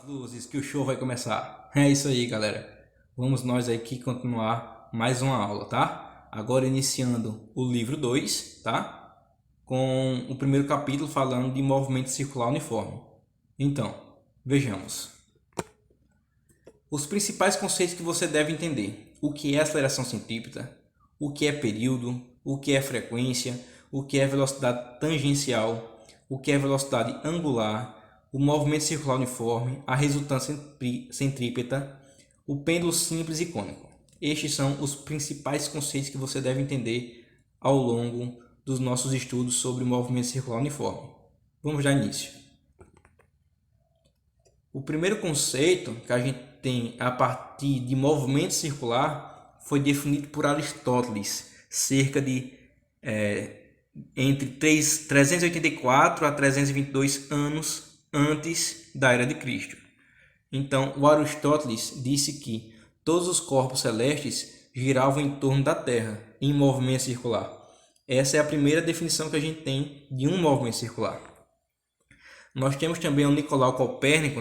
Luzes que o show vai começar. É isso aí, galera. Vamos nós aqui continuar mais uma aula, tá? Agora iniciando o livro 2, tá? Com o primeiro capítulo falando de movimento circular uniforme. Então, vejamos. Os principais conceitos que você deve entender. O que é aceleração centrípeta, o que é período, o que é frequência, o que é velocidade tangencial, o que é velocidade angular, o movimento circular uniforme, a resultância centrípeta, o pêndulo simples e cônico. Estes são os principais conceitos que você deve entender ao longo dos nossos estudos sobre o movimento circular uniforme. Vamos dar início. O primeiro conceito que a gente tem a partir de movimento circular foi definido por Aristóteles, cerca de entre 384 a 322 anos antes da era de Cristo. Então, o Aristóteles disse que todos os corpos celestes giravam em torno da Terra, em movimento circular. Essa é a primeira definição que a gente tem de um movimento circular. Nós temos também o Nicolau Copérnico,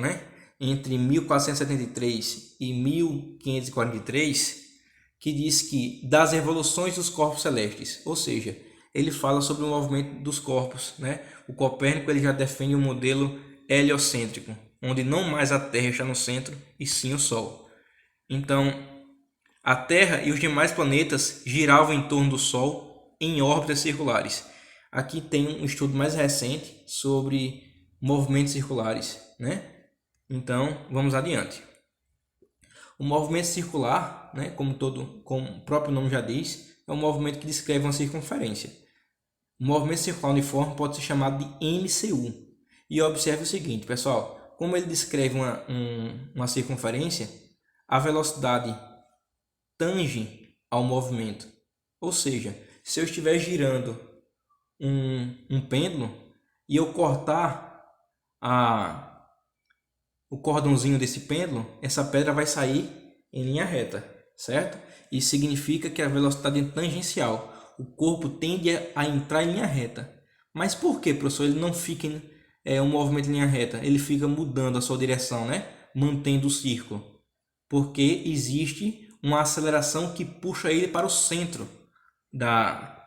entre 1473 e 1543, que diz que das evoluções dos corpos celestes, ou seja, ele fala sobre o movimento dos corpos. O Copérnico ele já defende um modelo heliocêntrico, onde não mais a Terra está no centro, e sim o Sol. Então, a Terra e os demais planetas giravam em torno do Sol em órbitas circulares. Aqui tem um estudo mais recente sobre movimentos circulares. Então, vamos adiante. O movimento circular, como o próprio nome já diz, é um movimento que descreve uma circunferência. O movimento circular uniforme pode ser chamado de MCU. E observe o seguinte, pessoal, como ele descreve uma circunferência, a velocidade tange ao movimento. Ou seja, se eu estiver girando um pêndulo e eu cortar o cordãozinho desse pêndulo, essa pedra vai sair em linha reta, certo? Isso significa que a velocidade é tangencial. O corpo tende a entrar em linha reta. Mas por que, professor, ele não fica em um movimento em linha reta? Ele fica mudando a sua direção, mantendo o círculo. Porque existe uma aceleração que puxa ele para o centro da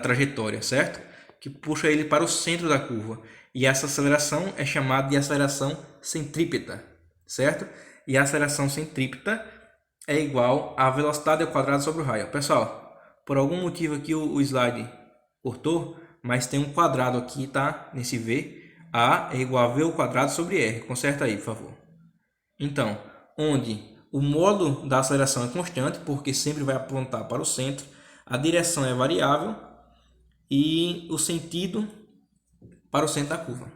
trajetória, certo? Que puxa ele para o centro da curva. E essa aceleração é chamada de aceleração centrípeta, certo? E a aceleração centrípeta é igual à velocidade ao quadrado sobre o raio. Pessoal, por algum motivo aqui o slide cortou, mas tem um quadrado aqui, tá? Nesse V. A é igual a V ao quadrado sobre R. Conserta aí, por favor. Então, onde o módulo da aceleração é constante, porque sempre vai apontar para o centro, a direção é variável e o sentido para o centro da curva.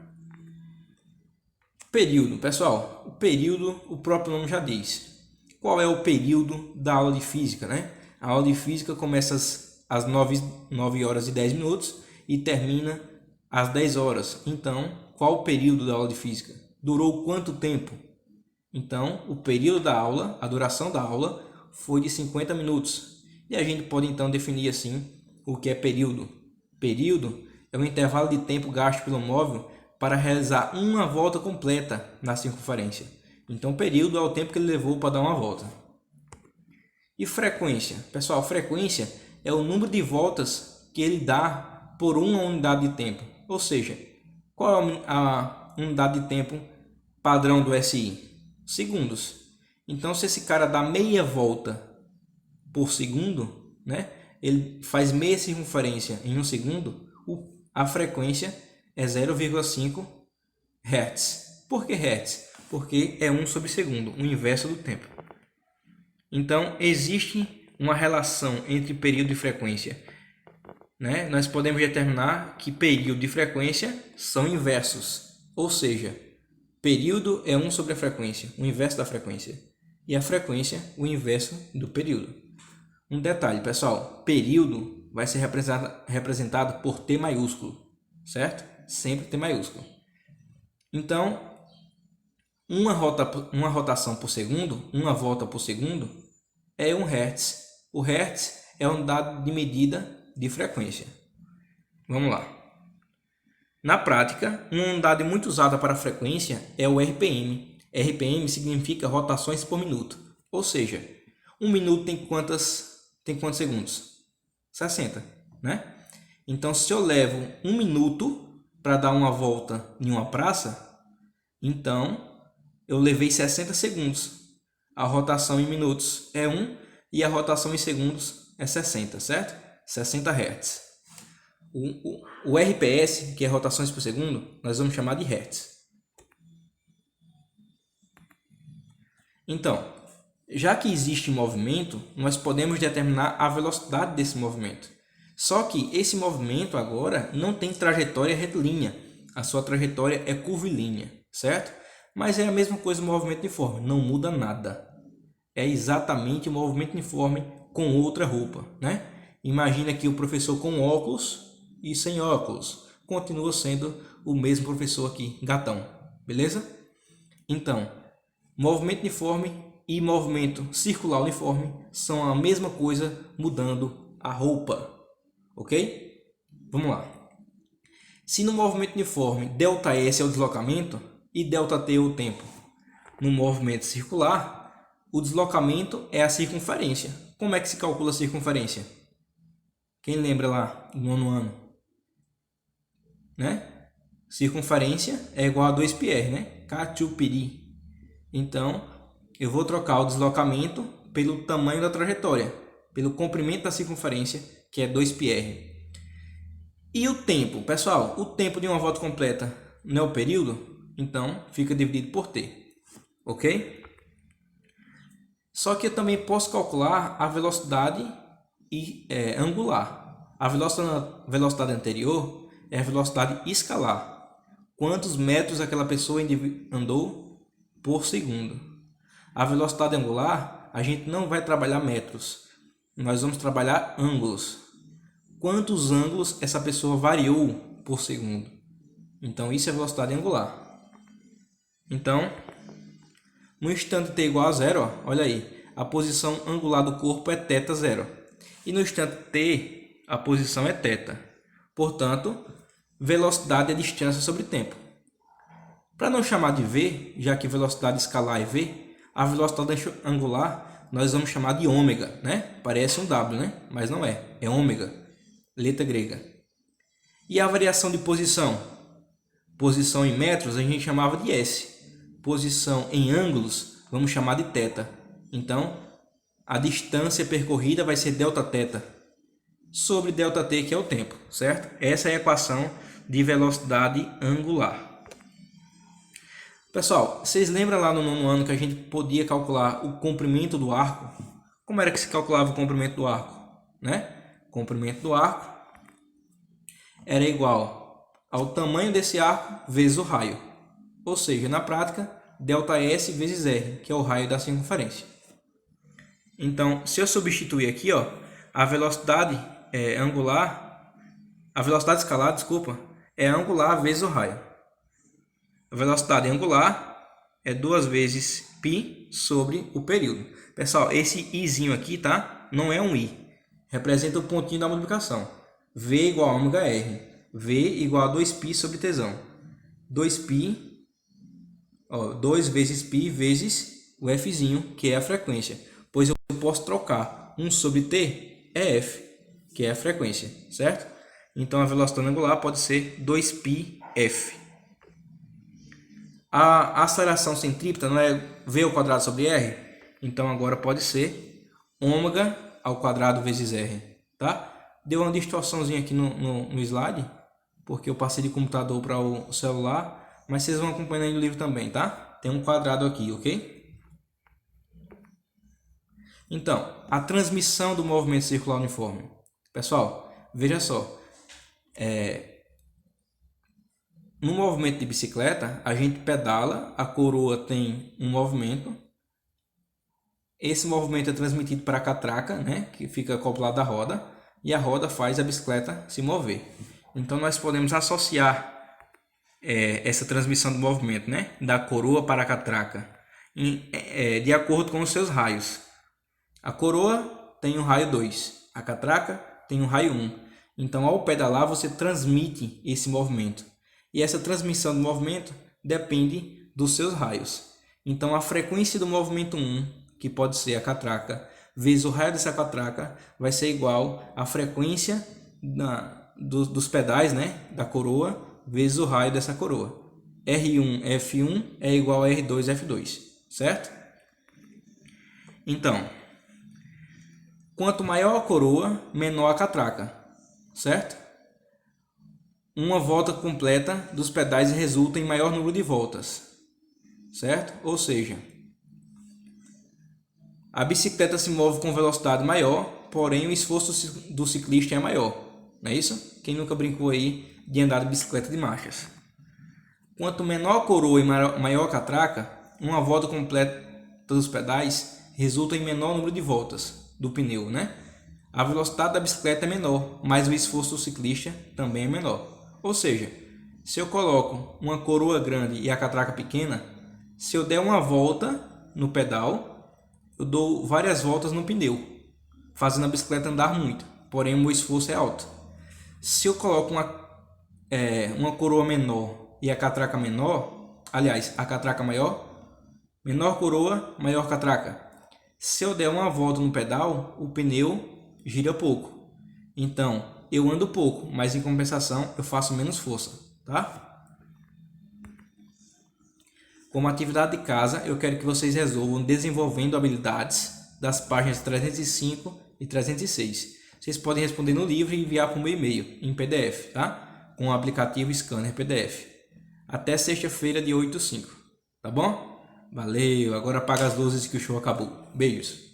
Período, pessoal. O período, o próprio nome já diz. Qual é o período da aula de física, A aula de física começa às 9 horas e 10 minutos e termina às 10 horas. Então, qual o período da aula de física? Durou quanto tempo? Então, o período da aula, a duração da aula, foi de 50 minutos. E a gente pode então definir assim o que é período. Período é o intervalo de tempo gasto pelo móvel para realizar uma volta completa na circunferência. Então, período é o tempo que ele levou para dar uma volta. E frequência? Pessoal, frequência é o número de voltas que ele dá por uma unidade de tempo. Ou seja, qual é a unidade de tempo padrão do SI? Segundos. Então, se esse cara dá meia volta por segundo, ele faz meia circunferência em um segundo, a frequência é 0,5 Hz. Por que Hz? Porque é 1 sobre segundo, o inverso do tempo. Então, existe uma relação entre período e frequência. Nós podemos determinar que período e frequência são inversos. Ou seja, período é 1 sobre a frequência, o inverso da frequência. E a frequência, o inverso do período. Um detalhe, pessoal, período vai ser representado por T maiúsculo, certo? Sempre T maiúsculo. Então, uma rotação por segundo, uma volta por segundo, é 1 Hz. O Hertz é a unidade de medida de frequência. Vamos lá. Na prática, uma unidade muito usada para frequência é o RPM, RPM significa rotações por minuto. Ou seja, um minuto tem quantos segundos? 60, né? Então, se eu levo um minuto para dar uma volta em uma praça, então eu levei 60 segundos. A rotação em minutos é 1 e a rotação em segundos é 60, certo? 60 Hz. O RPS, que é rotações por segundo, nós vamos chamar de Hertz. Então, já que existe movimento, nós podemos determinar a velocidade desse movimento. Só que esse movimento agora não tem trajetória retilínea. A sua trajetória é curvilínea, certo? Mas é a mesma coisa do movimento uniforme, não muda nada. É exatamente o movimento uniforme com outra roupa, né? Imagina que o professor com óculos e sem óculos continua sendo o mesmo professor aqui, gatão, beleza? Então, movimento uniforme e movimento circular uniforme são a mesma coisa, mudando a roupa, ok? Vamos lá. Se no movimento uniforme ΔS é o deslocamento e ΔT é o tempo, no movimento circular, o deslocamento é a circunferência. Como é que se calcula a circunferência? Quem lembra lá do nono ano? Né? Circunferência é igual a 2πr, né? Cachupiri. Então, eu vou trocar o deslocamento pelo tamanho da trajetória, pelo comprimento da circunferência, que é 2πr. E o tempo? Pessoal, o tempo de uma volta completa não é o período? Então, fica dividido por t. Ok? Só que eu também posso calcular a velocidade angular. A velocidade anterior é a velocidade escalar. Quantos metros aquela pessoa andou por segundo. A velocidade angular, a gente não vai trabalhar metros. Nós vamos trabalhar ângulos. Quantos ângulos essa pessoa variou por segundo. Então, isso é velocidade angular. Então, no instante t igual a zero, ó, olha aí, a posição angular do corpo é θ0. E no instante t, a posição é θ. Portanto, velocidade é distância sobre tempo. Para não chamar de v, já que velocidade escalar é v, a velocidade angular nós vamos chamar de ômega, né? Parece um W, né? Mas não é, é ômega, letra grega. E a variação de posição? Posição em metros a gente chamava de S. Posição em ângulos, vamos chamar de θ. Então, a distância percorrida vai ser Δθ sobre ΔT, que é o tempo, certo? Essa é a equação de velocidade angular. Pessoal, vocês lembram lá no nono ano que a gente podia calcular o comprimento do arco? Como era que se calculava o comprimento do arco? Né? O comprimento do arco era igual ao tamanho desse arco vezes o raio. Ou seja, na prática, ΔS vezes R, que é o raio da circunferência. Então, se eu substituir aqui, ó, a velocidade escalar, é angular vezes o raio. A velocidade angular é 2 vezes π sobre o período. Pessoal, esse izinho aqui, tá? Não é um i. Representa o pontinho da multiplicação. V igual a ômega R. V igual a 2π sobre Tζ. 2π, 2 vezes π vezes o fzinho, que é a frequência. Pois eu posso trocar 1 sobre t é f, que é a frequência, certo? Então a velocidade angular pode ser 2πf. A aceleração centrípeta não é v ao quadrado sobre r? Então agora pode ser ômega ao quadrado vezes r, tá? Deu uma distorçãozinha aqui no slide, porque eu passei de computador para o celular, mas vocês vão acompanhando aí no livro também, tá? Tem um quadrado aqui, ok? Então, a transmissão do movimento circular uniforme. Pessoal, veja só. No movimento de bicicleta, a gente pedala, a coroa tem um movimento. Esse movimento é transmitido para a catraca, né, que fica acoplada à roda, e a roda faz a bicicleta se mover. Então, nós podemos associar essa transmissão do movimento, né, da coroa para a catraca, de acordo com os seus raios. A coroa tem o raio 2, a catraca tem o raio 1. Então, ao pedalar, você transmite esse movimento. E essa transmissão do movimento depende dos seus raios. Então a frequência do movimento 1, que pode ser a catraca, vezes o raio dessa catraca, vai ser igual à frequência dos pedais, né, da coroa, vezes o raio dessa coroa. R1, F1 é igual a R2, F2, certo? Então, quanto maior a coroa, menor a catraca, certo? Uma volta completa dos pedais resulta em maior número de voltas, certo? Ou seja, a bicicleta se move com velocidade maior, porém o esforço do ciclista é maior, não é isso? Quem nunca brincou aí de andar de bicicleta de marchas? Quanto menor a coroa e maior a catraca, uma volta completa dos pedais resulta em menor número de voltas do pneu, né? A velocidade da bicicleta é menor, mas o esforço do ciclista também é menor. Ou seja, se eu coloco uma coroa grande e a catraca pequena, se eu der uma volta no pedal, eu dou várias voltas no pneu, fazendo a bicicleta andar muito, porém o meu esforço é alto. Se eu coloco uma coroa menor e a catraca menor, aliás, a catraca maior, menor coroa, maior catraca. Se eu der uma volta no pedal, o pneu gira pouco. Então, eu ando pouco, mas em compensação eu faço menos força, tá? Como atividade de casa, eu quero que vocês resolvam desenvolvendo habilidades das páginas 305 e 306. Vocês podem responder no livro e enviar para o meu e-mail, em PDF, tá? Com o aplicativo Scanner PDF. Até sexta-feira de 8 às 5, tá bom? Valeu, agora apaga as luzes que o show acabou. Beijos.